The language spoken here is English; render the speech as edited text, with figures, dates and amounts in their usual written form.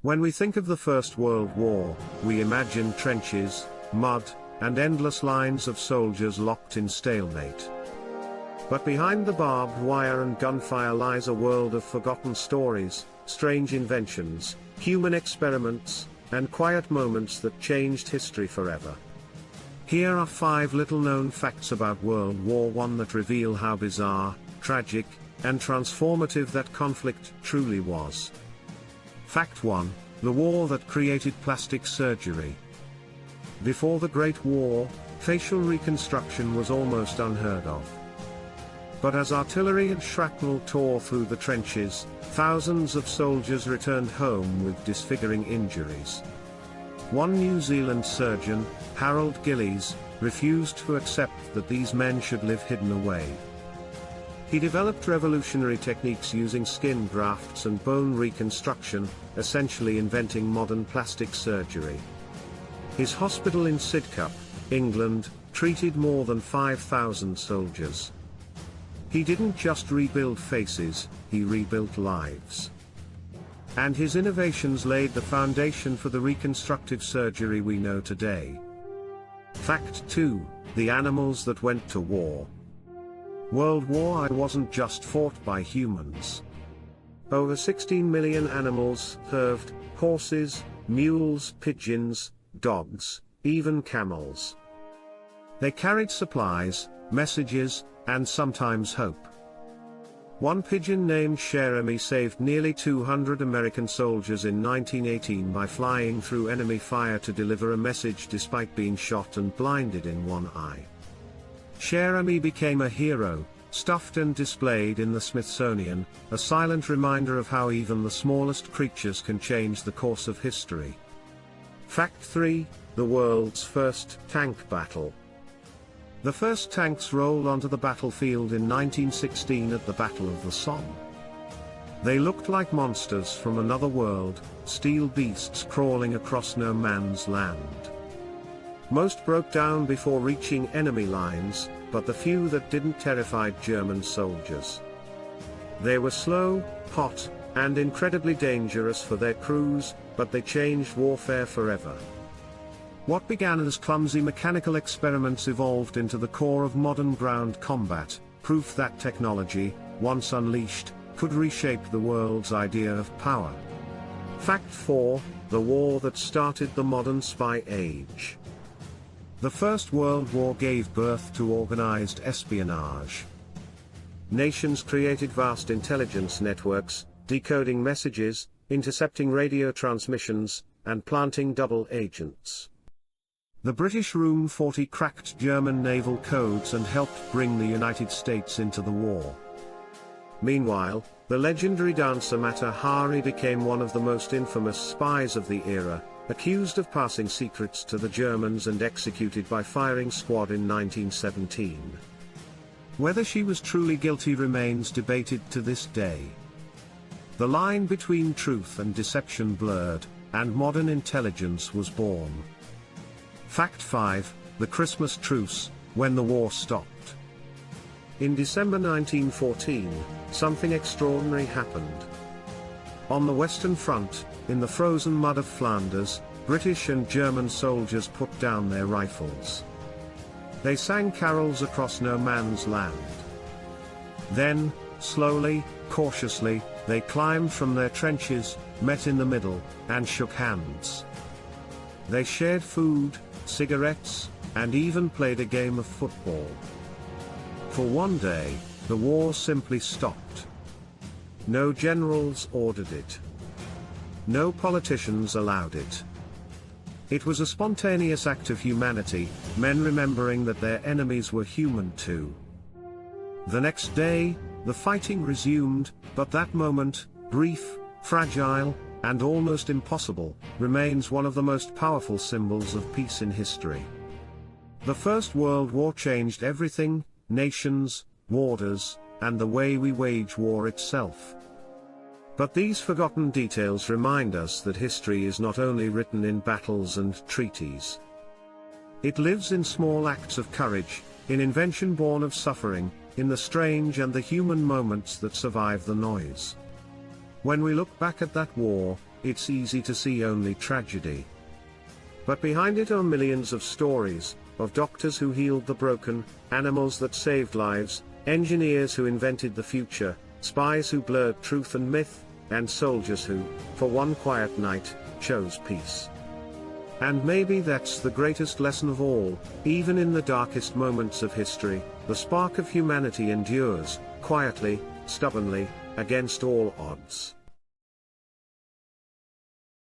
When we think of the First World War, we imagine trenches, mud, and endless lines of soldiers locked in stalemate. But behind the barbed wire and gunfire lies a world of forgotten stories, strange inventions, human experiments, and quiet moments that changed history forever. Here are 5 little-known facts about World War I that reveal how bizarre, tragic, and transformative that conflict truly was. Fact 1: the war that created plastic surgery. Before the Great War, facial reconstruction was almost unheard of. But as artillery and shrapnel tore through the trenches, thousands of soldiers returned home with disfiguring injuries. One New Zealand surgeon, Harold Gillies, refused to accept that these men should live hidden away. He developed revolutionary techniques using skin grafts and bone reconstruction, essentially inventing modern plastic surgery. His hospital in Sidcup, England, treated more than 5,000 soldiers. He didn't just rebuild faces, he rebuilt lives. And his innovations laid the foundation for the reconstructive surgery we know today. Fact 2: the animals that went to war. World War I wasn't just fought by humans. Over 16 million animals served: horses, mules, pigeons, dogs, even camels. They carried supplies, messages, and sometimes hope. One pigeon named Cherami saved nearly 200 American soldiers in 1918 by flying through enemy fire to deliver a message despite being shot and blinded in one eye. Cherami became a hero, stuffed and displayed in the Smithsonian, a silent reminder of how even the smallest creatures can change the course of history. Fact 3: the world's first tank battle. The first tanks rolled onto the battlefield in 1916 at the Battle of the Somme. They looked like monsters from another world, steel beasts crawling across no man's land. Most broke down before reaching enemy lines, but the few that didn't terrified German soldiers. They were slow, hot, and incredibly dangerous for their crews, but they changed warfare forever. What began as clumsy mechanical experiments evolved into the core of modern ground combat, proof that technology, once unleashed, could reshape the world's idea of power. Fact 4: the war that started the modern spy age. The First World War gave birth to organized espionage. Nations created vast intelligence networks, decoding messages, intercepting radio transmissions, and planting double agents. The British Room 40 cracked German naval codes and helped bring the United States into the war. Meanwhile, the legendary dancer Mata Hari became one of the most infamous spies of the era, accused of passing secrets to the Germans and executed by firing squad in 1917. Whether she was truly guilty remains debated to this day. The line between truth and deception blurred, and modern intelligence was born. Fact 5: the Christmas Truce, when the war stopped. In December 1914, something extraordinary happened. On the Western Front, in the frozen mud of Flanders, British and German soldiers put down their rifles. They sang carols across no man's land. Then, slowly, cautiously, they climbed from their trenches, met in the middle, and shook hands. They shared food, cigarettes, and even played a game of football. For one day, the war simply stopped. No generals ordered it. No politicians allowed it. It was a spontaneous act of humanity, men remembering that their enemies were human too. The next day, the fighting resumed, but that moment, brief, fragile, and almost impossible, remains one of the most powerful symbols of peace in history. The First World War changed everything: nations, borders, and the way we wage war itself. But these forgotten details remind us that history is not only written in battles and treaties. It lives in small acts of courage, in invention born of suffering, in the strange and the human moments that survive the noise. When we look back at that war, it's easy to see only tragedy. But behind it are millions of stories, of doctors who healed the broken, animals that saved lives, engineers who invented the future, spies who blurred truth and myth, and soldiers who, for one quiet night, chose peace. And maybe that's the greatest lesson of all: even in the darkest moments of history, the spark of humanity endures, quietly, stubbornly, against all odds.